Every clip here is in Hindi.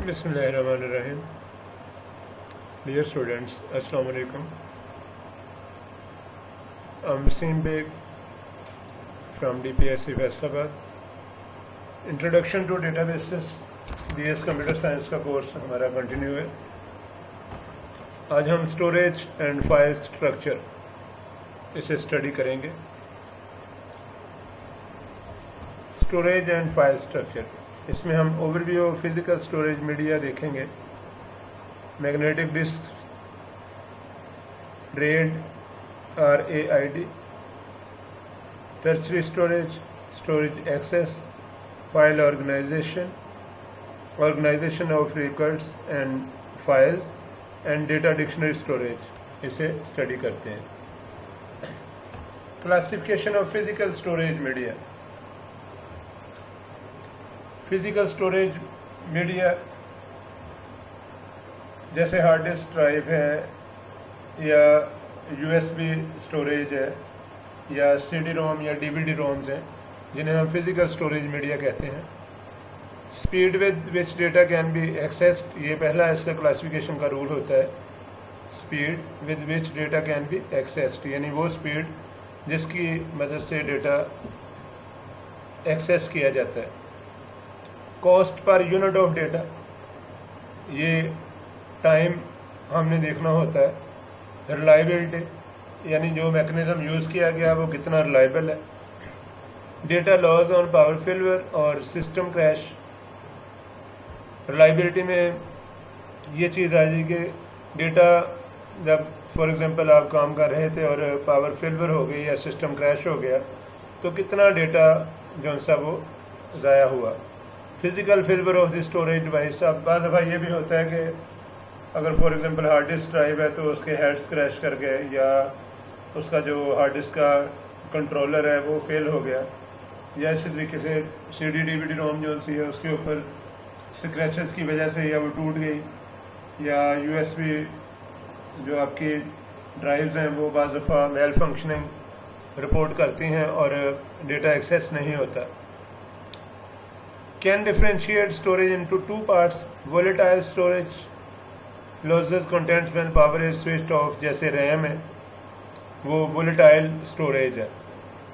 बिस्मिल्लाहिर्रहमानिर्रहीम। Dear students, Assalamu alaikum. I'm Wasim Beg from DPSC Faisalabad. Introduction to databases BS computer science का कोर्स हमारा कंटिन्यू है। आज हम स्टोरेज एंड फाइल स्ट्रक्चर इसे स्टडी करेंगे। स्टोरेज एंड फाइल स्ट्रक्चर, इसमें हम overview of physical storage media देखेंगे। Magnetic disk, RAID, tertiary storage, storage access, file organization of records and files and data dictionary storage, इसे स्टडी करते हैं। Classification of physical storage media. Physical storage media जैसे हार्ड डिस्क ड्राइव है या USB स्टोरेज है या CD-ROM या DVD-ROMs हैं, जिन्हें हम फिजिकल स्टोरेज मीडिया कहते हैं। Speed with which data can B accessed, ये पहला इसका क्लासिफिकेशन का रूल होता है। Speed with which data can B accessed, यानी वो स्पीड जिसकी मदद से डेटा एक्सेस किया जाता है। Cost per unit of data, ये टाइम हमने देखना होता है। रिलायबिलिटी, यानी जो मैकेनिज्म यूज़ किया गया वो कितना रिलायबल है। Data loss on power failure और सिस्टम क्रैश। रिलायबिलिटी में ये चीज़ आ जाएगी कि डेटा जब फॉर एग्जांपल आप काम कर रहे थे और पावर फेलियर हो गई या सिस्टम क्रैश हो गया तो कितना डेटा जो सा वो ज़ाया हुआ। Physical failure of the storage device, अब बाज़ दफ़ा ये भी होता है कि अगर for example hard disk drive है तो उसके हेड्स क्रैश कर गए या उसका जो हार्ड डिस्क का कंट्रोलर है वो फेल हो गया, या इसी तरीके से CD DVD-ROM जो सी है उसके ऊपर स्क्रैचेस की वजह से या वो टूट गई, या USB जो आपकी ड्राइव्स हैं वो बाज़ दफ़ा मेल फंक्शनिंग रिपोर्ट करती हैं और डेटा एक्सेस नहीं होता। Can differentiate storage into two parts. Volatile storage losses contents when power is switched off, जैसे रैम है वो वोलेटाइल स्टोरेज है,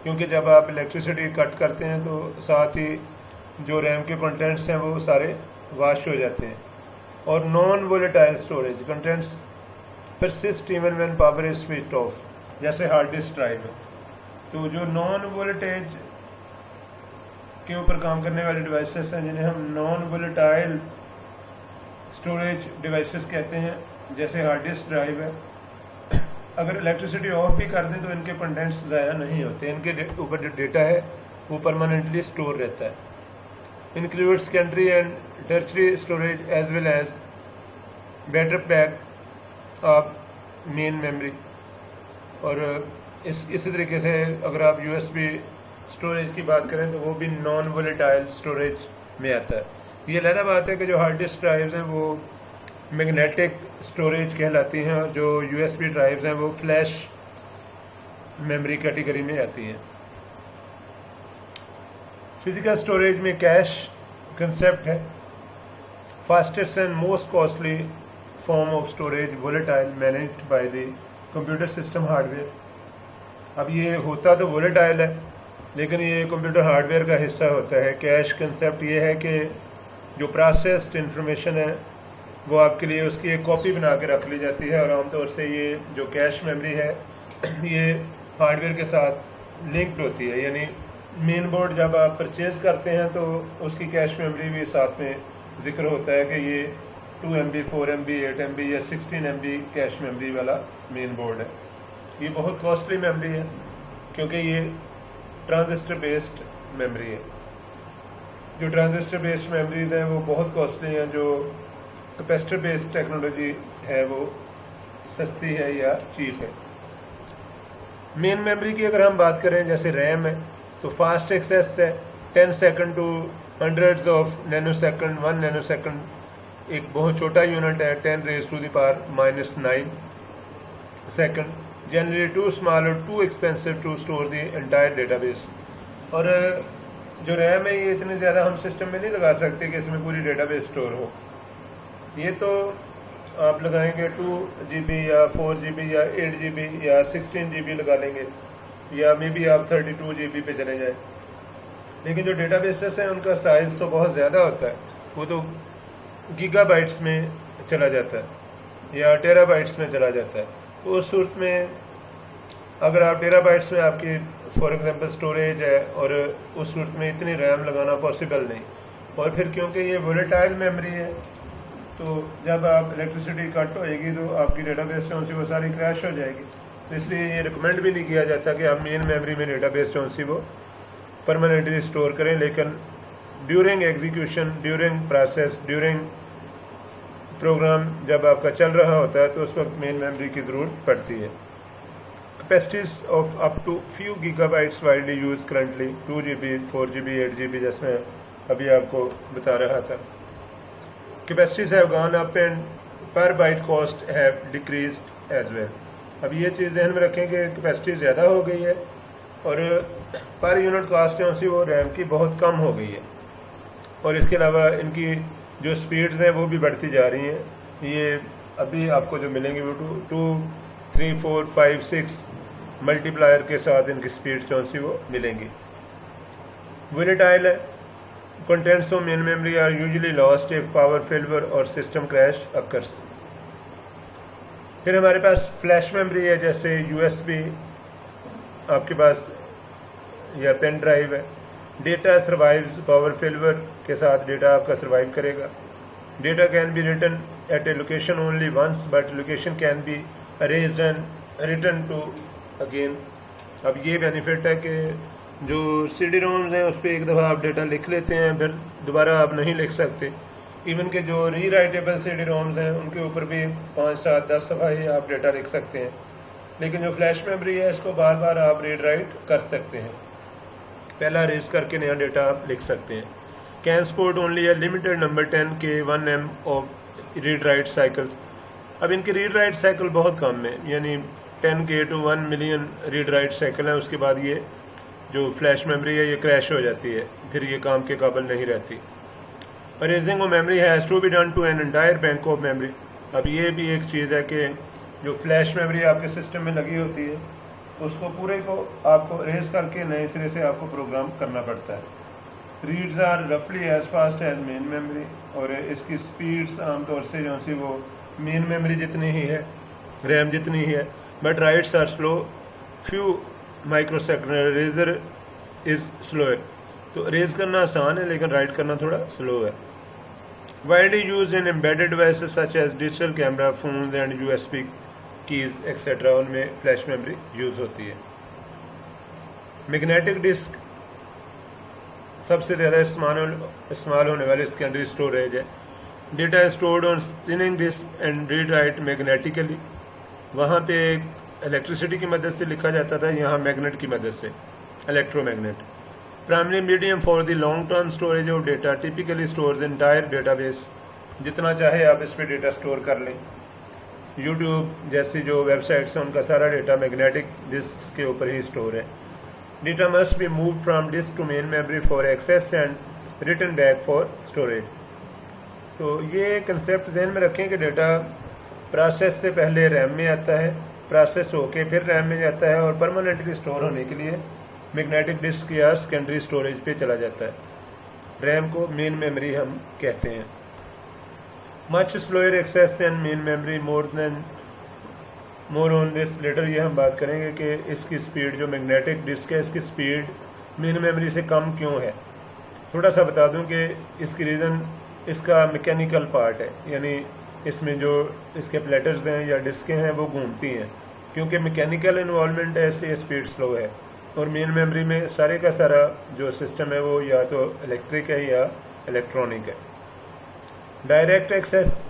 क्योंकि जब आप इलेक्ट्रिसिटी कट करते हैं तो साथ ही जो रैम के कंटेंट्स हैं वो सारे वाश हो जाते हैं। और non volatile storage contents persist even when power is switched off, जैसे हार्ड डिस्क ड्राइव है। तो जो नॉन वोलेटेज के ऊपर काम करने वाले डिवाइसेस हैं जिन्हें हम नॉन वोलेटाइल स्टोरेज डिवाइसेस कहते हैं, जैसे हार्ड डिस्क ड्राइव है, अगर इलेक्ट्रिसिटी ऑफ भी कर दें तो इनके कंटेंट्स ज़ाया नहीं होते, इनके ऊपर जो डेटा है वो परमानेंटली स्टोर रहता है। Include secondary and tertiary storage as well as better pack of main memory. और इसी तरीके से अगर आप USB स्टोरेज की बात करें तो वो भी नॉन वोलेटाइल स्टोरेज में आता है। ये अलग बात है कि जो हार्ड डिस्क ड्राइव्स हैं वो मैग्नेटिक स्टोरेज कहलाती हैं और जो USB ड्राइव्स हैं वो फ्लैश मेमोरी कैटेगरी में आती हैं। फिजिकल स्टोरेज में कैश कंसेप्ट है। Fastest and most costly form of storage volatile managed by the computer system hardware. अब ये होता तो वोलेटाइल है लेकिन ये कंप्यूटर हार्डवेयर का हिस्सा होता है। कैश कंसेप्ट ये है कि जो प्रोसेस्ड इंफॉर्मेशन है वो आपके लिए उसकी एक कॉपी बना के रख ली जाती है, और आमतौर से ये जो कैश मेमोरी है ये हार्डवेयर के साथ लिंक्ड होती है। यानी मेन बोर्ड जब आप परचेज करते हैं तो उसकी कैश मेमोरी भी साथ में जिक्र होता है कि ये 2 MB, 4 MB, 8 MB या 16 MB कैश मेमोरी वाला मेन बोर्ड है। ये बहुत कॉस्टली मेमोरी है क्योंकि ये ट्रांजिस्टर बेस्ड मेमोरी है। जो ट्रांजिस्टर बेस्ड मेमोरीज हैं वो बहुत कॉस्टली हैं, जो कैपेसिटर बेस्ड टेक्नोलॉजी है वो सस्ती है या चीप है। मेन मेमोरी की अगर हम बात करें, जैसे रैम है तो फास्ट एक्सेस है 10 second to hundreds of nanosecond. 1 nanosecond एक बहुत छोटा यूनिट है, 10⁻⁻⁹ सेकंड। जनरली टू स्मॉल और too expensive to store the entire database. और जो रैम है ये इतनी ज़्यादा हम सिस्टम में नहीं लगा सकते कि इसमें पूरी डेटाबेस स्टोर हो। ये तो आप लगाएंगे 2 GB या 4 GB या 8 GB या 16 GB लगा लेंगे, या मे बी आप 32 GB पे चले जाए। लेकिन जो डेटाबेसेस हैं उनका साइज़ तो बहुत ज़्यादा होता है, वो तो गीगाबाइट्स में चला जाता है या टेराबाइट्स में चला जाता है। तो उस सूरत में अगर आप टेराबाइट्स में आपकी फॉर एग्जांपल स्टोरेज है और उस सूरत में इतनी रैम लगाना पॉसिबल नहीं, और फिर क्योंकि ये वोलेटाइल मेमोरी है तो जब आप इलेक्ट्रिसिटी कट होएगी तो आपकी डेटाबेस जो सी वो सारी क्रैश हो जाएगी। तो इसलिए ये रिकमेंड भी नहीं किया जाता कि आप मेन मेमोरी में डेटाबेस जो सी वो परमानेंटली स्टोर करें, लेकिन during execution, during process, during program जब आपका चल रहा होता है तो उस वक्त मेन मेमोरी की ज़रूरत पड़ती है। Capacities of up to few gigabytes widely use currently 2 GB, 4 GB, 8 GB, जैसे अभी आपको बता रहा था। Capacities have gone up and per byte cost have decreased as well. अब ये चीज़ ध्यान में रखें कि कैपेसिटी ज़्यादा हो गई है और पर यूनिट कॉस्ट है उसी वो रैम की बहुत कम हो गई है, और इसके अलावा इनकी जो स्पीड्स हैं वो भी बढ़ती जा रही हैं। ये अभी आपको जो मिलेंगी वो 2, 3, 4, 5, 6 मल्टीप्लायर के साथ इनकी स्पीड जो सी वो मिलेंगी। वोलेटाइल है, contents of main memory are usually lost if power failure or system crash occurs। फिर हमारे पास फ्लैश मेमोरी है, जैसे USB आपके पास या पेन ड्राइव है। डेटा सर्वाइव्स पावर फेलियर के साथ डेटा आपका सर्वाइव करेगा। Data can be written at a location only once but location can be erased and written to again. अब ये बेनिफिट है कि जो CD-ROMs हैं उस पर एक दफ़ा आप डेटा लिख लेते हैं, फिर दोबारा आप नहीं लिख सकते। इवन के जो री राइटेबल CD-ROMs हैं उनके ऊपर भी 5, 7, 10 दफ़ा ही आप डेटा लिख सकते हैं, लेकिन जो फ्लैश मेमोरी है इसको बार बार आप रीड राइट कर सकते हैं, पहला रेज करके नया डेटा आप लिख सकते हैं। Can support only A limited number 10K 1M of read write cycles. अब इनकी रीड राइट साइकिल बहुत कम है, यानी 10K to 1 million read write cycle है। उसके बाद ये जो फ्लैश मेमोरी है ये क्रैश हो जाती है, फिर ये काम के काबिल नहीं रहती। Erasing of memory has to be done to an entire bank of memory. अब ये भी एक चीज़ है कि जो फ्लैश मेमोरी आपके सिस्टम में लगी होती है उसको पूरे को आपको अरेज करके नए सिरे से आपको प्रोग्राम करना पड़ता है। रीड्स आर रफली as fast as main memory, और इसकी स्पीड्स आमतौर से जो सी वो मेन मेमोरी जितनी ही है, रैम जितनी ही है, but writes are slow few microsecond. Eraser is slower. तो रेज करना आसान है लेकिन राइट करना थोड़ा स्लो है। Widely use in embedded devices such as digital camera, phone and USB keys etcetera, उनमें फ्लैश मेमोरी यूज होती है। मैग्नेटिक डिस्क सबसे ज़्यादा इस्तेमाल होने वाली सेकेंडरी स्टोरेज है। Data stored on spinning disk and read write magnetically. वहाँ पे इलेक्ट्रिसिटी की मदद से लिखा जाता था, यहाँ मैग्नेट की मदद से, electromagnet. Primary medium for the long term storage of data typically stores entire database. जितना चाहे आप इस पर डेटा स्टोर कर लें। यूट्यूब जैसी जो वेबसाइट्स हैं उनका सारा डेटा मैग्नेटिक डिस्क के ऊपर ही स्टोर है। Data must be move from disk to main memory for access and return back for storage. तो ये कंसेप्ट ध्यान में रखें कि डेटा प्रोसेस से पहले रैम में आता है, प्रोसेस होके फिर रैम में जाता है, और परमानेंटली स्टोर होने के लिए मैग्नेटिक डिस्क या सेकेंडरी स्टोरेज पे चला जाता है। रैम को मेन मेमोरी हम कहते हैं। Much slower access than main memory, more on this later. ये हम बात करेंगे कि इसकी स्पीड, जो मैग्नेटिक डिस्क है इसकी स्पीड मेन मेमोरी से कम क्यों है। थोड़ा सा बता दूं कि इसकी रीज़न इसका मैकेनिकल पार्ट है, यानी इसमें जो इसके प्लेटर्स हैं या डिस्कें हैं वो घूमती हैं, क्योंकि मैकेनिकल इन्वॉल्वमेंट है इससे स्पीड स्लो है। और मेन मेमोरी में सारे का सारा जो सिस्टम है वो या तो इलेक्ट्रिक है या इलेक्ट्रॉनिक है। Direct access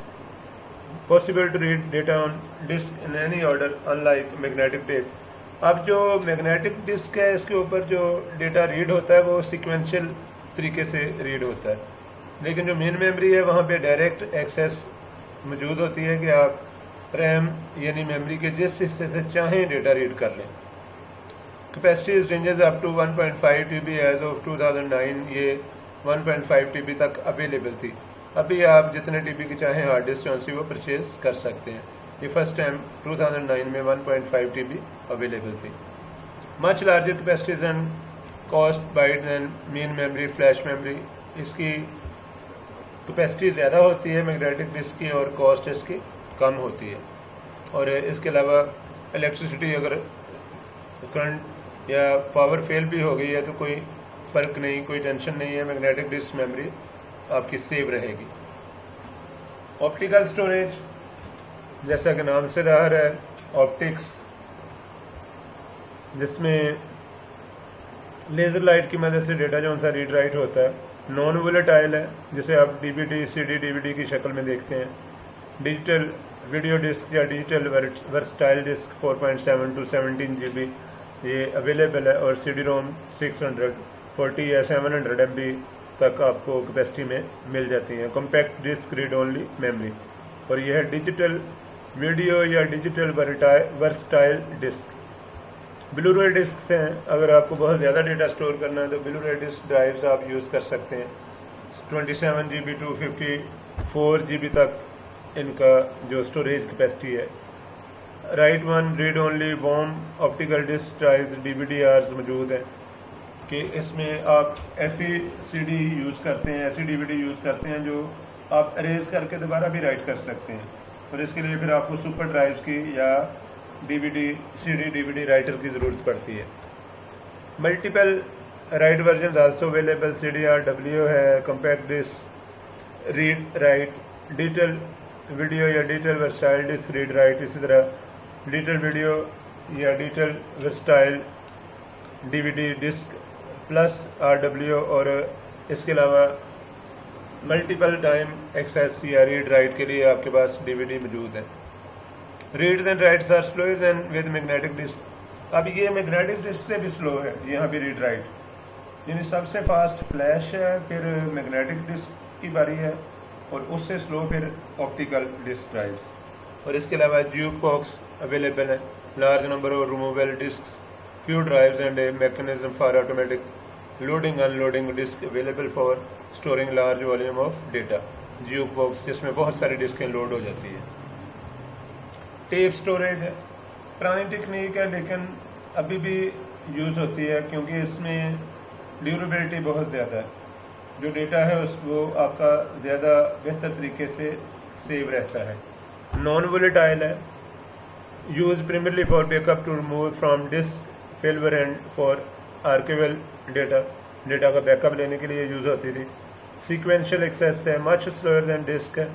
possible to read data on disk in any order unlike magnetic tape. अब जो मैग्नेटिक डिस्क है इसके ऊपर जो डेटा रीड होता है वो सिक्वेंशियल तरीके से रीड होता है, लेकिन जो मेन मेमोरी है वहाँ पे डायरेक्ट एक्सेस मौजूद होती है कि आप रैम यानी मेमोरी के जिस हिस्से से चाहें डेटा रीड कर लें। Capacities ranges up to 1.5 TB as of 2009, ये 1.5 TB तक अवेलेबल थी। अभी आप जितने टीबी की चाहें हार्ड डिस्क जो सी वो परचेज कर सकते हैं। ये फर्स्ट टाइम 2009 में 1.5 टीबी अवेलेबल थी। Much larger capacities and cost byte than main memory flash memory. इसकी कैपेसिटी ज़्यादा होती है मैग्नेटिक डिस्क की और कॉस्ट इसकी कम होती है। और इसके अलावा इलेक्ट्रिसिटी अगर करंट या पावर फेल भी हो गई है तो कोई फ़र्क नहीं, कोई टेंशन नहीं है, मैग्नेटिक डिस्क मेमोरी आपकी सेव रहेगी। ऑप्टिकल स्टोरेज, जैसा कि नाम से ज़ाहिर है ऑप्टिक्स, जिसमें लेज़र लाइट की मदद से डेटा जो सा रीड राइट होता है। नॉन वोलेटाइल है, जिसे आप डीवीडी सीडी डीवीडी की शक्ल में देखते हैं। डिजिटल वीडियो डिस्क या digital versatile disk 4.7 to 17 GB ये अवेलेबल है। और CD रोम 640 या 700 MB तक आपको कैपेसिटी में मिल जाती है। Compact disk read only memory, और यह है डिजिटल वीडियो या digital versatile disk. Blu ray disk हैं, अगर आपको बहुत ज़्यादा डेटा स्टोर करना है तो ब्लू रे डिस्क ड्राइव्स आप यूज़ कर सकते हैं। 27 GB to 54 GB तक इनका जो स्टोरेज कैपेसिटी है। Write one read only worm optical disk drives DVDRs मौजूद हैं कि इसमें आप ऐसी CD यूज़ करते हैं, ऐसी DVD यूज़ करते हैं जो आप अरेज करके दोबारा भी राइट कर सकते हैं। और इसके लिए फिर आपको सुपर ड्राइव्स की या DVD CD DVD राइटर की ज़रूरत पड़ती है। Multiple write version also available. CDRW है, compact disk read write, digital video या digital versatile disk read write. इसी तरह डिजिटल वीडियो या digital versatile DVD disk plus RW। और इसके अलावा मल्टीपल टाइम एक्सेस या रीड राइट के लिए आपके पास DVD मौजूद है। Reads and writes are slower than with magnetic disk. अब ये मैग्नेटिक डिस्क से भी स्लो है यहाँ भी रीड राइट, यानी सबसे फास्ट फ्लैश है, फिर मैग्नेटिक डिस्क की बारी है, और उससे स्लो फिर ऑप्टिकल डिस्क ड्राइव्स। और इसके अलावा ज्यूक बॉक्स अवेलेबल है, large number of removable disk, few drives and a mechanism for automatic loading unloading disk available for storing large volume of data. Jukebox जिसमें बहुत सारी डिस्कें लोड हो जाती है। टेप स्टोरेज है, पुरानी टेक्निक है लेकिन अभी भी यूज़ होती है क्योंकि इसमें ड्यूरेबिलिटी बहुत ज़्यादा है। जो डेटा है वो आपका ज़्यादा बेहतर तरीके से सेव रहता है। नॉन वोलेटाइल है, use primarily for backup to remove from disk failure and for archival data. Data का बैकअप लेने के लिए यूज़ होती थी। सीक्वेंशियल एक्सेस है, मच स्लोअर देन डिस्क है,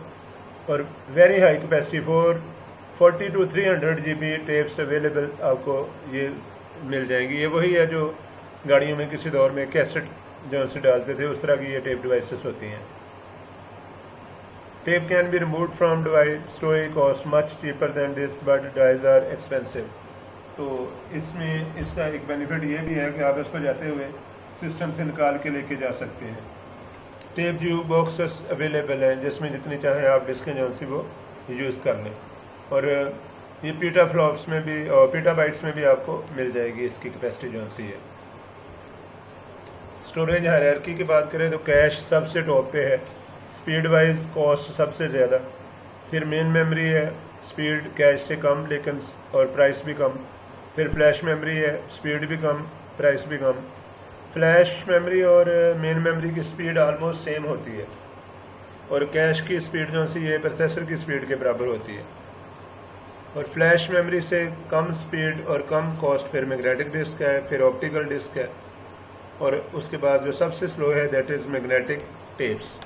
और very high capacity 40 to 300 GB tapes available आपको ये मिल जाएंगी। ये वही है जो गाड़ियों में किसी दौर में कैसेट जो से डालते थे, उस तरह की ये टेप डिवाइसेस होती हैं। Tape can be removed from device, storage cost much cheaper than this but drives are expensive. तो इसमें इसका एक बेनिफिट ये भी है कि आप इसको जाते हुए सिस्टम से निकाल के लेके जा सकते हैं। टेप ज्यूक बॉक्सेस अवेलेबल हैं जिसमें जितनी चाहें आप डिस्कें जो सी वो यूज़ कर लें। और ये पीटा फ्लॉप्स में भी और पीटा बाइट्स में भी आपको मिल जाएगी इसकी कैपेसिटी जो सी है। स्टोरेज हायरार्की की बात करें तो कैश सबसे टॉप पे है, स्पीड वाइज कॉस्ट सबसे ज़्यादा, फिर मेन मेमोरी है, स्पीड कैश से कम लेकिन और प्राइस भी कम, फिर फ्लैश मेमोरी है, स्पीड भी कम प्राइस भी कम। फ्लैश मेमोरी और मेन मेमोरी की स्पीड ऑलमोस्ट सेम होती है, और कैश की स्पीड जो सी है प्रोसेसर की स्पीड के बराबर होती है। और फ्लैश मेमोरी से कम स्पीड और कम कॉस्ट फिर मैग्नेटिक डिस्क है, फिर ऑप्टिकल डिस्क है, और उसके बाद जो सबसे स्लो है that is magnetic tapes.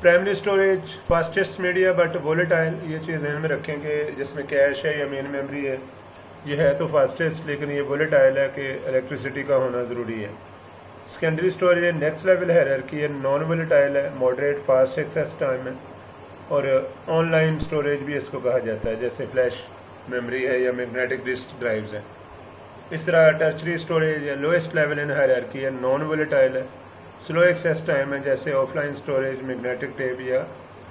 Primary storage fastest media but volatile, ये चीज़ ध्यान में रखेंगे। जिसमें कैश है या मेन मेमोरी है, ये है तो फास्टेस्ट लेकिन ये वोलेटाइल है कि इलेक्ट्रिसिटी का होना ज़रूरी है। Secondary storage next level hierarchy है, नॉन वोलेटाइल है, मॉडरेट फास्ट एक्सेस टाइम है, और ऑनलाइन स्टोरेज भी इसको कहा जाता है, जैसे फ्लैश मेमोरी है या मैग्नेटिक डिस्क ड्राइव्स हैं। इस तरह टर्चरी स्टोरेज है, लोएस्ट लेवल इन हायरार्की है, नॉन वोलेटाइल है, स्लो एक्सेस टाइम है, जैसे ऑफलाइन स्टोरेज मैग्नेटिक टेप या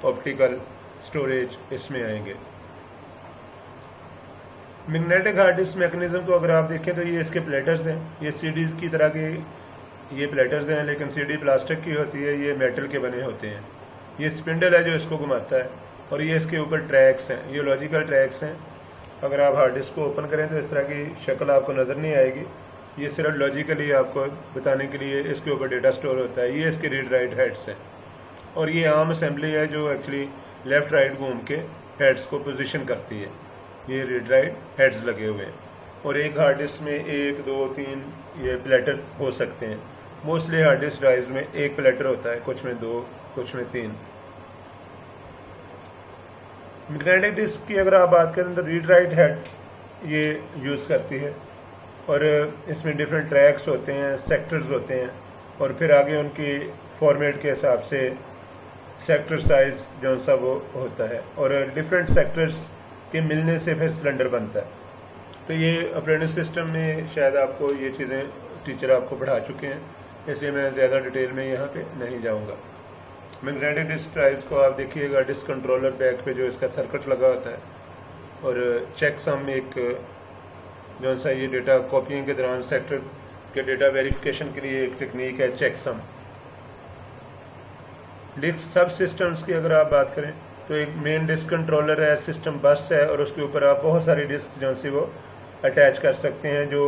ऑप्टिकल स्टोरेज इसमें आएंगे। मैग्नेटिक हार्ड डिस्क मैकेनिज्म को अगर आप देखें तो ये इसके प्लेटर्स हैं, ये सीडीज़ की तरह की ये प्लेटर्स हैं, लेकिन सीडी प्लास्टिक की होती है, ये मेटल के बने होते हैं। ये स्पिंडल है जो इसको घुमाता है, और ये इसके ऊपर ट्रैक्स हैं, ये लॉजिकल ट्रैक्स हैं। अगर आप हार्ड डिस्क को ओपन करें तो इस तरह की शक्ल आपको नज़र नहीं आएगी। ये सिर्फ लॉजिकली आपको बताने के लिए इसके ऊपर डेटा स्टोर होता है। ये इसके रीड राइट हेड्स हैं, और ये आम असेंबली है जो एक्चुअली लेफ़्ट राइट घूम के हेड्स को पोजीशन करती है। ये रीड राइट हेड्स लगे हुए हैं, और एक हार्ड डिस्क में 1, 2, 3 ये प्लेटर हो सकते हैं। मोस्टली हार्ड डिस्क ड्राइव्स में एक प्लेटर होता है, कुछ में 2, कुछ में 3। मैग्नेटिक डिस्क की अगर आप बात करें तो रीड राइट हेड ये यूज़ करती है, और इसमें डिफरेंट ट्रैक्स होते हैं, सेक्टर्स होते हैं, और फिर आगे उनकी फॉर्मेट के हिसाब से सेक्टर साइज जो सा वो होता है, और डिफरेंट सेक्टर्स के मिलने से फिर सिलेंडर बनता है। तो ये अप्रेंटिस सिस्टम में शायद आपको ये चीज़ें टीचर आपको पढ़ा चुके हैं, इसलिए मैं ज़्यादा डिटेल में यहाँ पे नहीं जाऊँगा। मैग्नेटिक डिस्क ड्राइव्स को आप देखिएगा, डिस्क कंट्रोलर बैक पे जो इसका सर्किट लगा होता है, और चेक सम एक जो सा ये डेटा कॉपिंग के दौरान सेक्टर के डेटा वेरिफिकेशन के लिए एक टेक्निक है चेक सम। डिस्क सब सिस्टम्स की अगर आप बात करें तो एक मेन डिस्क कंट्रोलर है, सिस्टम बस है, और उसके ऊपर आप बहुत सारी डिस्क जो सी वो अटैच कर सकते हैं, जो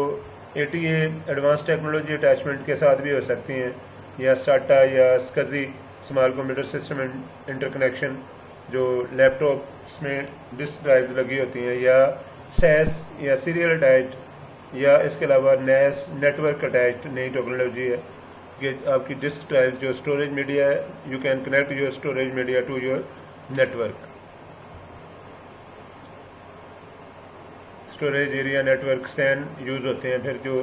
ATA एडवांस टेक्नोलॉजी अटैचमेंट के साथ भी हो सकती हैं, या साटा या स्कजी स्मॉल कंप्यूटर सिस्टम इंटरकनेक्शन जो लैपटॉप्स में डिस्क ड्राइव्स लगी होती हैं, या सैस या सीरियल अटैच, या इसके अलावा NAS नेटवर्क अटैच नई टेक्नोलॉजी है कि आपकी डिस्क ड्राइव जो स्टोरेज मीडिया है, you can connect your storage media to your network. Storage area network SAN use होते हैं, फिर जो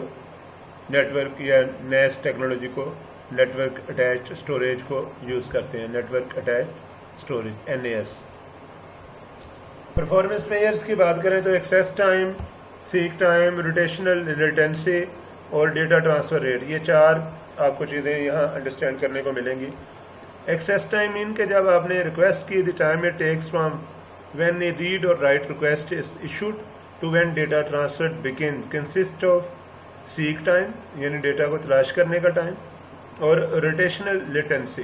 नेटवर्क या NAS टेक्नोलॉजी को नेटवर्क अटैच स्टोरेज को यूज़ करते हैं, network attach storage NAS। Performance measures की बात करें तो access time, seek time, rotational latency और डेटा ट्रांसफ़र रेट, ये 4 आपको चीज़ें यहाँ अंडरस्टैंड करने को मिलेंगी। एक्सेस टाइम मीन के जब आपने रिक्वेस्ट की, the time it takes from when a read और write request is issued to when data transfer begin, consist of seek time यानी डेटा को तलाश करने का टाइम, और रोटेशनल लेटेंसी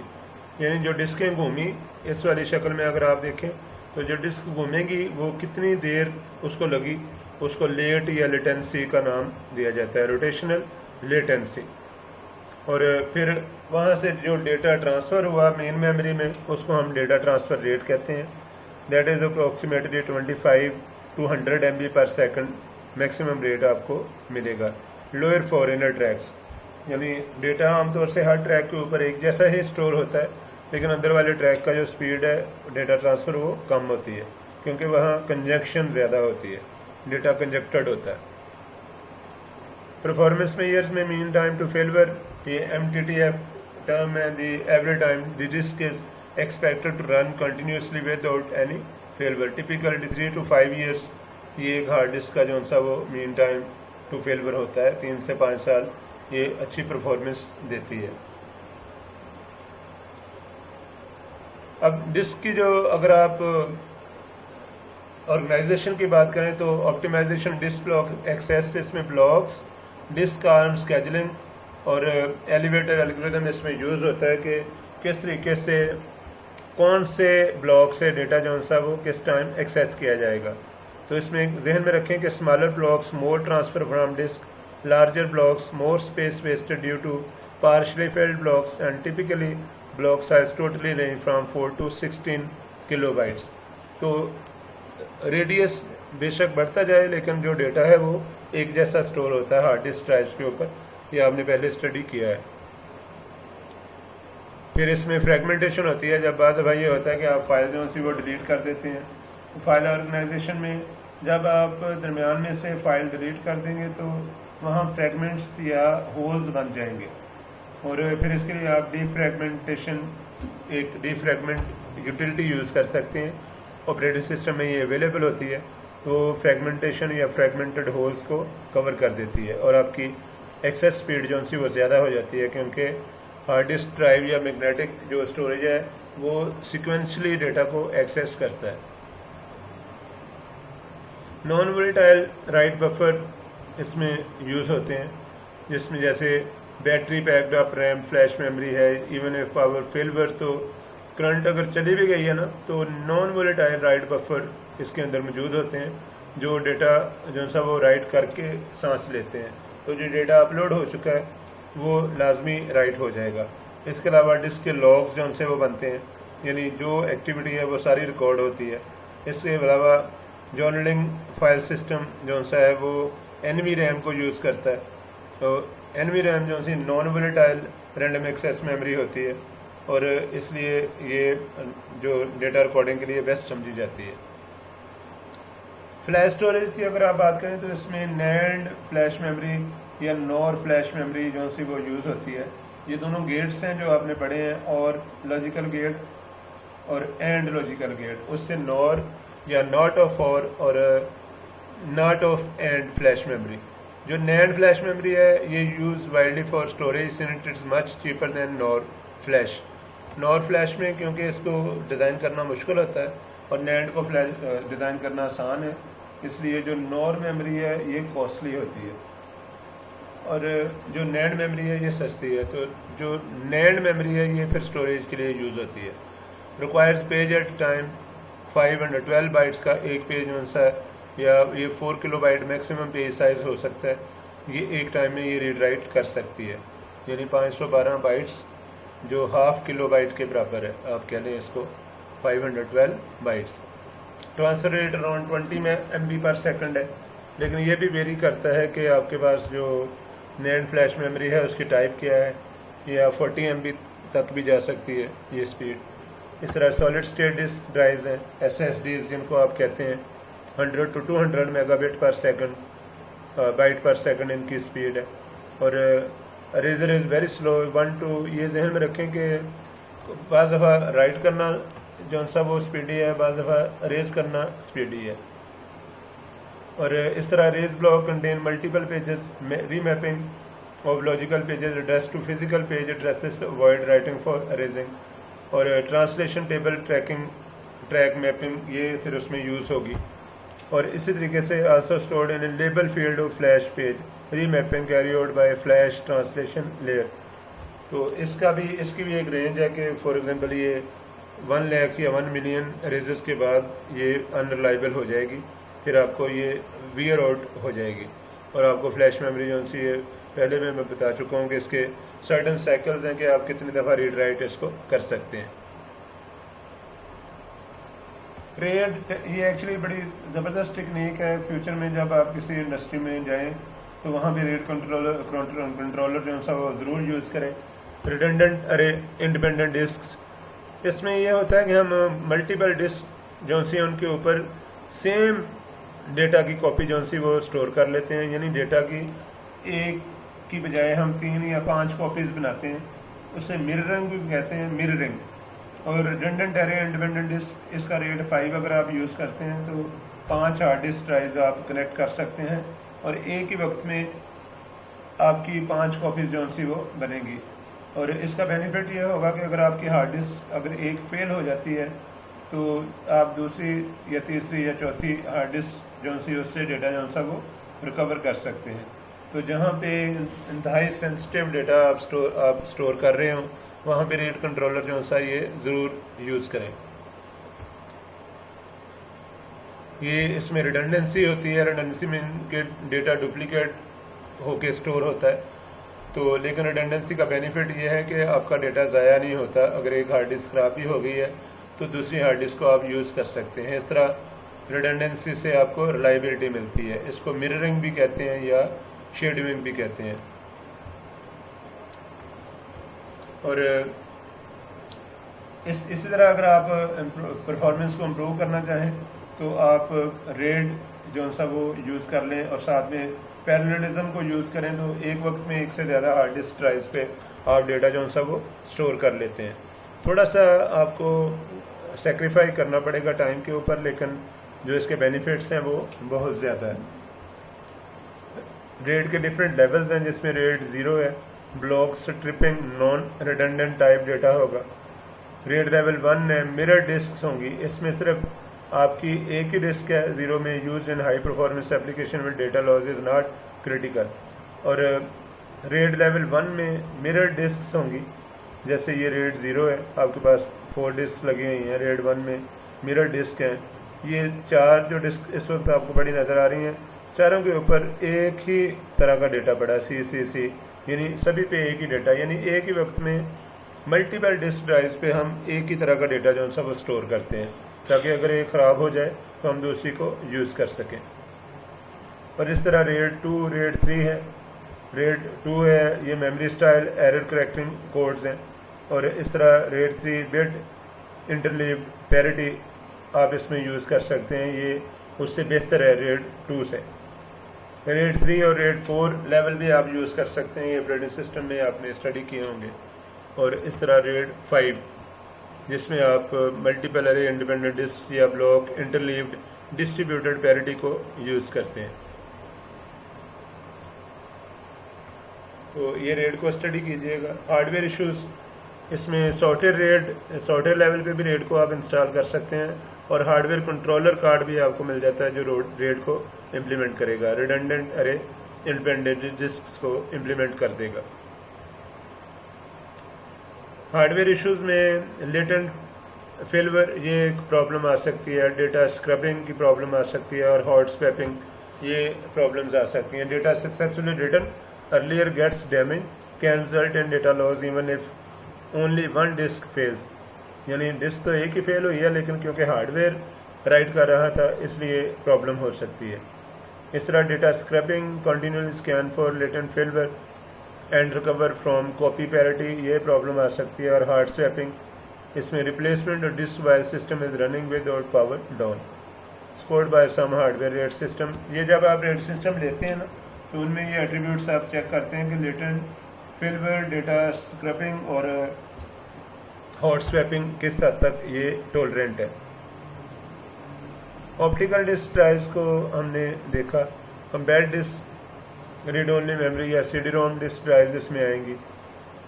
यानी जो डिस्कें घूमी, इस वाली शक्ल में अगर आप देखें तो जो डिस्क घूमेगी वो कितनी देर उसको लगी, उसको लेट या लेटेंसी का नाम दिया जाता है, रोटेशनल लेटेंसी। और फिर वहाँ से जो डेटा ट्रांसफ़र हुआ मेन मेमोरी में, उसको हम डेटा ट्रांसफ़र रेट कहते हैं। That is approximately 25 to 100 MB पर सेकंड मैक्सिमम रेट आपको मिलेगा। लोअर फॉर इनर ट्रैक्स यानी डेटा आमतौर से हर ट्रैक के ऊपर एक जैसा ही स्टोर होता है, लेकिन अंदर वाले ट्रैक का जो स्पीड है डेटा ट्रांसफ़र वो कम होती है, क्योंकि वहाँ कंजक्शन ज़्यादा होती है, डेटा कंजक्टेड होता है। परफॉर्मेंस मेजर्स में मीन टाइम टू फेलियर, ये MTTF टर्म है, the average time the disk is expected to run continuously without any failure, typically 3 to 5 years ये एक हार्ड डिस्क का जो सा वो मीन टाइम टू फेलियर होता है, 3 से 5 साल ये अच्छी परफॉर्मेंस देती है। अब डिस्क की जो अगर आप ऑर्गेनाइजेशन की बात करें तो ऑप्टिमाइजेशन डिस्क ब्लॉक एक्सेस, इसमें ब्लॉक्स, डिस्क आर्म स्केजुलिंग और एलिवेटर एल्गोरिथम इसमें यूज़ होता है कि किस तरीके से कौन से ब्लॉक से डेटा जो सा वो किस टाइम एक्सेस किया जाएगा। तो इसमें जहन में रखें कि smaller blocks more transfer from disk, larger blocks more space wasted due to partially filled blocks, and typically block size totally range from 4 to 16 kilobytes। तो रेडियस बेशक बढ़ता जाए लेकिन जो डेटा है वो एक जैसा स्टोर होता है हार्ड डिस्क ड्राइव्स के ऊपर, ये आपने पहले स्टडी किया है। फिर इसमें फ्रेगमेंटेशन होती है, जब बाज़ दफ़ा ये होता है कि आप फाइल जो सी वो डिलीट कर देते हैं। तो फाइल ऑर्गेनाइजेशन में जब आप दरमियान में से फाइल डिलीट कर देंगे तो वहाँ फ्रेगमेंट्स या होल्स बन जाएंगे, और फिर इसके लिए आप डीफ्रेगमेंटेशन एक डीफ्रेगमेंट यूटिलिटी यूज़ कर सकते हैं। ऑपरेटिंग सिस्टम में ये अवेलेबल होती है, तो फ्रेगमेंटेशन या फ्रेगमेंटेड होल्स को कवर कर देती है, और आपकी एक्सेस स्पीड जो सी वो ज़्यादा हो जाती है, क्योंकि हार्ड डिस्क ड्राइव या मैग्नेटिक जो स्टोरेज है वो सिक्वेंशली डेटा को एक्सेस करता है। नॉन वोलेटाइल राइट बफर इसमें यूज़ होते हैं, जिसमें जैसे battery packed up RAM flash memory है, इवन इफ पावर फेलवर, तो करंट अगर चली भी गई है ना तो नॉन वोलेटाइल राइट बफर इसके अंदर मौजूद होते हैं जो डेटा जो सा वो राइट करके सांस लेते हैं। तो जो डेटा अपलोड हो चुका है वो लाजमी राइट हो जाएगा। इसके अलावा डिस्क के लॉग्स जो उनसे वो बनते हैं, यानी जो एक्टिविटी है वो सारी रिकॉर्ड होती है। इसके अलावा जर्नलिंग फाइल सिस्टम जो सा है वो एनवी रैम को यूज़ करता है। तो एनवी रैम जो सी non volatile random access memory होती है और इसलिए ये जो डेटा रिकॉर्डिंग के लिए बेस्ट समझी जाती है। फ्लैश स्टोरेज की अगर आप बात करें तो इसमें नैंड फ्लैश मेमोरी या नॉर फ्लैश मेमोरी जो सी वो यूज़ होती है। ये दोनों गेट्स हैं जो आपने पढ़े हैं, और लॉजिकल गेट और एंड लॉजिकल गेट, उससे नॉर या नॉट ऑफ और not of and flash memory. जो नैंड फ्लैश मेमोरी है ये use widely for storage since it is much cheaper then nor flash. Nor flash में क्योंकि इसको डिज़ाइन करना मुश्किल होता है और नैंड को फ्लैश डिज़ाइन करना आसान है, इसलिए जो नॉर मेमोरी है ये कॉस्टली होती है और जो नैंड मेमोरी है ये सस्ती है। तो जो नैंड मेमोरी है ये फिर स्टोरेज के लिए यूज़ होती है। Requires page at time 512 bytes का एक पेज कौन सा है, या ये 4 किलोबाइट मैक्सिमम पेज साइज़ हो सकता है। ये एक टाइम में ये रीड राइट कर सकती है, यानी 512 बाइट्स जो हाफ किलोबाइट के बराबर है, आप कह लें इसको 512 बाइट्स। ट्रांसफर रेट अराउंड 20 में MB पर सेकंड है, लेकिन ये भी वेरी करता है कि आपके पास जो नैंड फ्लैश मेमोरी है उसकी टाइप क्या है, या 40 MB तक भी जा सकती है ये स्पीड। इस तरह सॉलिड स्टेट डिस्क ड्राइव्स हैं, SSDs जिनको आप कहते हैं, 100 to 200 megabit per second byte per second इनकी स्पीड है। और razor is very slow 1 to, ये जहन में रखें कि बाज़ दफ़ा राइट करना जो सा वो स्पीडी है, बाज़ दफ़ा रेज करना स्पीडी है। और इस तरह erase block contain multiple pages, remapping of logical pages address to physical page addresses, avoid writing for erasing. और ट्रांसलेशन टेबल ट्रैक मैपिंग ये फिर उसमें यूज़ होगी। और इसी तरीके से also stored in label field of flash page, remapping carry out by flash translation layer. तो इसकी भी एक रेंज है कि फॉर एग्जांपल ये 1 लाख या 1 मिलियन रेजेस के बाद ये अनरिलायबल हो जाएगी, फिर आपको ये वियर आउट हो जाएगी। और आपको फ्लैश मेमोरी जो सी है पहले मैं बता चुका हूँ कि इसके सर्टन साइकिल्स हैं कि आप कितनी दफ़ा रीड राइट इसको कर सकते हैं। रेड ये एक्चुअली बड़ी ज़बरदस्त टेक्निक है। फ्यूचर में जब आप किसी इंडस्ट्री में जाएं तो वहाँ भी रेड कंट्रोलर जो सा वो ज़रूर यूज़ करें। रिडंडेंट अरे इंडिपेंडेंट डिस्क, इसमें यह होता है कि हम मल्टीपल डिस्क जो सी उनके ऊपर सेम डेटा की कॉपी जो सी वो स्टोर कर लेते हैं, यानी डेटा की एक की बजाय हम 3 या 5 कॉपीज़ बनाते हैं, उसे मिररिंग भी कहते हैं, मिररिंग। और रिडंडेंट अरे इंडिपेंडेंट डिस्क, इसका रेट 5 अगर आप यूज़ करते हैं तो 5 हार्ड डिस्क ड्राइव आप कनेक्ट कर सकते हैं और एक ही वक्त में आपकी 5 कॉपीज़ जो सी वो बनेगी। और इसका बेनिफिट ये होगा कि अगर आपकी हार्ड डिस्क अगर एक फेल हो जाती है तो आप दूसरी या तीसरी या चौथी हार्ड डिस्क जो सी उससे डेटा जो सा वो रिकवर कर सकते हैं। तो जहाँ पे इंतहाई सेंसिटिव डेटा आप स्टोर कर रहे हो वहाँ पे रेट कंट्रोलर जो सा ये ज़रूर यूज़ करें। ये इसमें रिडंडेंसी होती है, रिडंडेंसी में के डेटा डुप्लीकेट होके स्टोर होता है। तो लेकिन रिडंडेंसी का बेनिफिट ये है कि आपका डेटा ज़ाया नहीं होता। अगर एक हार्ड डिस्क ख़राब भी हो गई है तो दूसरी हार्ड डिस्क को आप यूज़ कर सकते हैं। इस तरह रिडंडेंसी से आपको रिलायबिलिटी मिलती है। इसको मिररिंग भी कहते हैं या शेडोइंग भी कहते हैं। और इसी तरह अगर आप परफॉर्मेंस को इम्प्रूव करना चाहें तो आप रेड जो सा वो यूज़ कर लें और साथ में पैरेललिज्म को यूज़ करें, तो एक वक्त में एक से ज़्यादा हार्ड डिस्क ड्राइव्स पे आप डेटा जो सा वो स्टोर कर लेते हैं। थोड़ा सा आपको सेक्रीफाई करना पड़ेगा टाइम के ऊपर, लेकिन जो इसके बेनिफिट्स हैं वो बहुत ज़्यादा है। रेड के डिफरेंट लेवल्स हैं जिसमें रेड 0 है, block striping non redundant type data होगा। रेड लेवल 1 है, मिरर डिस्क होंगी, इसमें सिर्फ आपकी एक ही डिस्क है 0 में, use in high performance application में data loss is not critical. और रेड लेवल 1 में मिरर डिस्क्स होंगी, जैसे ये रेड 0 है, आपके पास 4 डिस्क लगी हुई हैं। रेड 1 में मिरर डिस्क हैं। ये 4 जो डिस्क इस वक्त आपको बड़ी नज़र आ रही हैं, चारों के ऊपर एक ही तरह का डेटा पड़ा, सी, यानी सभी पे एक ही डेटा, यानी एक ही वक्त में मल्टीपल डिस्क ड्राइव्स पे हम एक ही तरह का डेटा जो है सब स्टोर करते हैं, ताकि अगर एक ख़राब हो जाए तो हम दूसरी को यूज़ कर सकें। और इस तरह रेड 2, रेड 3 है। रेड 2 है, ये memory style error correcting codes हैं। और इस तरह रेड 3 बिट इंटरलीव्ड पैरिटी आप इसमें यूज़ कर सकते हैं, ये उससे बेहतर है रेड 2 से। रेड 3 और रेड 4 लेवल भी आप यूज़ कर सकते हैं, ये ऑपरेटिंग सिस्टम में आपने स्टडी किए होंगे। और इस तरह रेड 5, जिसमें आप मल्टीपल अरे इंडिपेंडेंट डिस्क या ब्लॉक इंटरलीव्ड डिस्ट्रीब्यूटेड पैरिटी को यूज़ करते हैं। तो ये रेड को स्टडी कीजिएगा। हार्डवेयर इश्यूज, इसमें सॉफ्टवेयर लेवल पे भी रेड को आप इंस्टॉल कर सकते हैं, और हार्डवेयर कंट्रोलर कार्ड भी आपको मिल जाता है जो रेड को इम्प्लीमेंट करेगा, रिडंडेंट अरे इंडिपेंडेंट डिस्क को इम्प्लीमेंट कर देगा। हार्डवेयर इश्यूज में लेटेंट फेलवर, ये एक प्रॉब्लम आ सकती है। डेटा स्क्रबिंग की प्रॉब्लम आ सकती है, और हॉट स्वैपिंग, ये प्रॉब्लम्स आ सकती हैं। Data successfully written earlier gets damage can result in data loss even if only one disk fails, यानी डिस्क तो एक ही फेल हुई है, लेकिन क्योंकि हार्डवेयर राइट कर रहा था इसलिए प्रॉब्लम हो सकती है। इस तरह data scraping, continually scan for latent failure and recover from copy parity, ये प्रॉब्लम आ सकती है। और हार्ड स्वैपिंग, इसमें replacement of disk while system is running without power down scored by some hardware rate system. ये जब आप रेट सिस्टम लेते हैं ना, तो उनमें ये एट्रीब्यूट्स आप चेक करते हैं कि लेटेंट फेलवर, डेटा स्क्रैपिंग और हॉट स्वैपिंग किस हद तक ये टॉलरेंट है। ऑप्टिकल डिस्क ड्राइव्स को हमने देखा। Compact disk, read only memory या C D ROM disk drives इसमें आएंगी।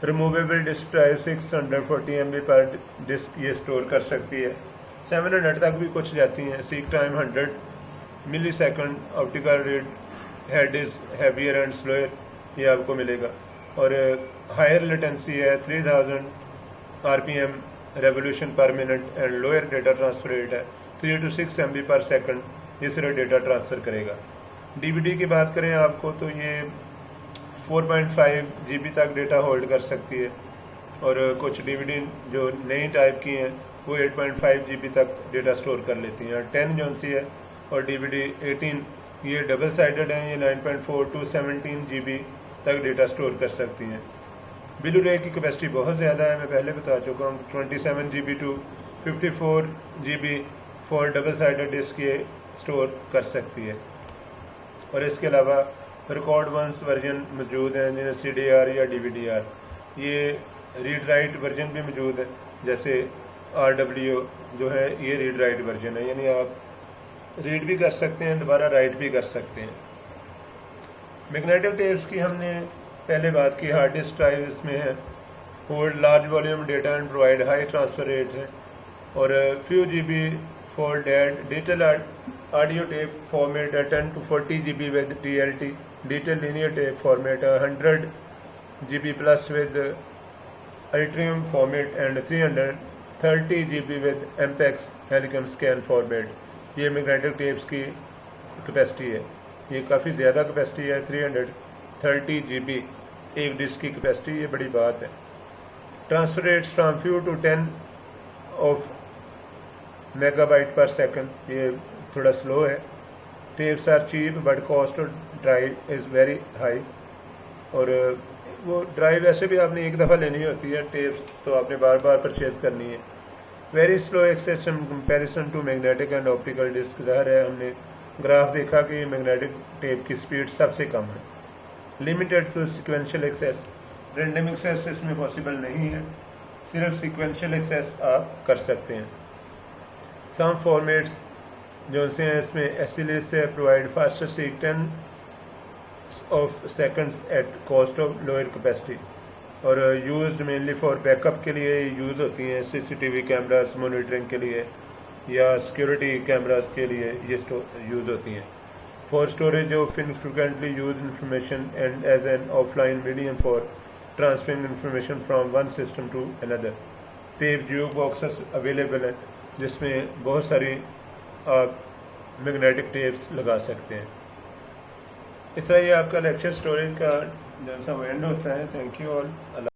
रिमूवेबल डिस्क ड्राइव 640 MB पर डिस्क ये स्टोर कर सकती है। 700 तक भी कुछ जाती हैं। Seek time 100 millisecond. Optical read head is heavier and slower, ये आपको मिलेगा। और हायर लेटेंसी है 3000 RPM revolution per minute, and lower data transfer rate है 3 to 6 MB पर सेकंड, ये सिर्फ डेटा ट्रांसफ़र करेगा। DVD की बात करें आपको, तो ये 4.5 GB तक डेटा होल्ड कर सकती है। और कुछ DVD जो नई टाइप की हैं वो 8.5 GB तक डेटा स्टोर कर लेती हैं। 10 जो सी है और DVD 18 ये डबल साइडेड हैं, ये 9.4 to 17 GB तक डेटा स्टोर कर सकती हैं। ब्लू रे की कैपेसिटी बहुत ज़्यादा है, मैं पहले बता चुका हूँ। 27 GB to 54 GB for double sided disk ये स्टोर कर सकती है। और इसके अलावा रिकॉर्ड वंस वर्जन मौजूद हैं, जिन्हें CDR या DVD-R। ये रीड राइट वर्जन भी मौजूद है, जैसे RWO जो है ये रीड राइट वर्जन है, यानी आप रीड भी कर सकते हैं, दोबारा राइट भी कर सकते हैं। मैग्नेटिक टेप्स की हमने पहले बात की। हार्ड डिस्क ड्राइव इसमें है, hold large volume data and provide high transfer rate है। और few GB for DAT digital audio tape format 10 to 40 GB with DLT digital linear tape format, 100 GB plus with Ultrium format and 330 GB with MPEG helical scan format. ये मैग्नेटिक टेप्स की कैपेसिटी है, ये काफ़ी ज़्यादा कैपेसिटी है। 330 GB एक डिस्क की कैपेसिटी, ये बड़ी बात है। Transfer rates from few to 10 of megabyte per second, ये थोड़ा स्लो है। Tapes are cheap but cost of drive is very high. और वो ड्राइव ऐसे भी आपने एक दफ़ा लेनी होती है, टेप्स तो आपने बार बार परचेज करनी है। Very slow access in comparison to magnetic and optical disk. ज़ाहिर है हमने ग्राफ देखा कि मैग्नेटिक टेप की स्पीड सबसे कम है। Limited to sequential access, random access इसमें पॉसिबल नहीं है, सिर्फ सिक्वेंशियल एक्सेस आप कर सकते हैं। सम फॉर्मेट्स जो से हैं इसमें SLA से provide faster seek 10 of seconds at cost of lower capacity. और यूज्ड मेनली फॉर बैकअप के लिए यूज़ होती हैं, CCTV कैमरास मॉनिटरिंग के लिए या सिक्योरिटी कैमरास के लिए ये यूज़ होती हैं। for storage of infrequently used information and as an offline medium for transferring information from one system to another. Tape Jio boxes available हैं जिसमें बहुत सारी आप मैग्नेटिक टेप्स लगा सकते हैं। इस तरह ये आपका लेक्चर स्टोरेज का जो सा एंड होता है। Thank you all.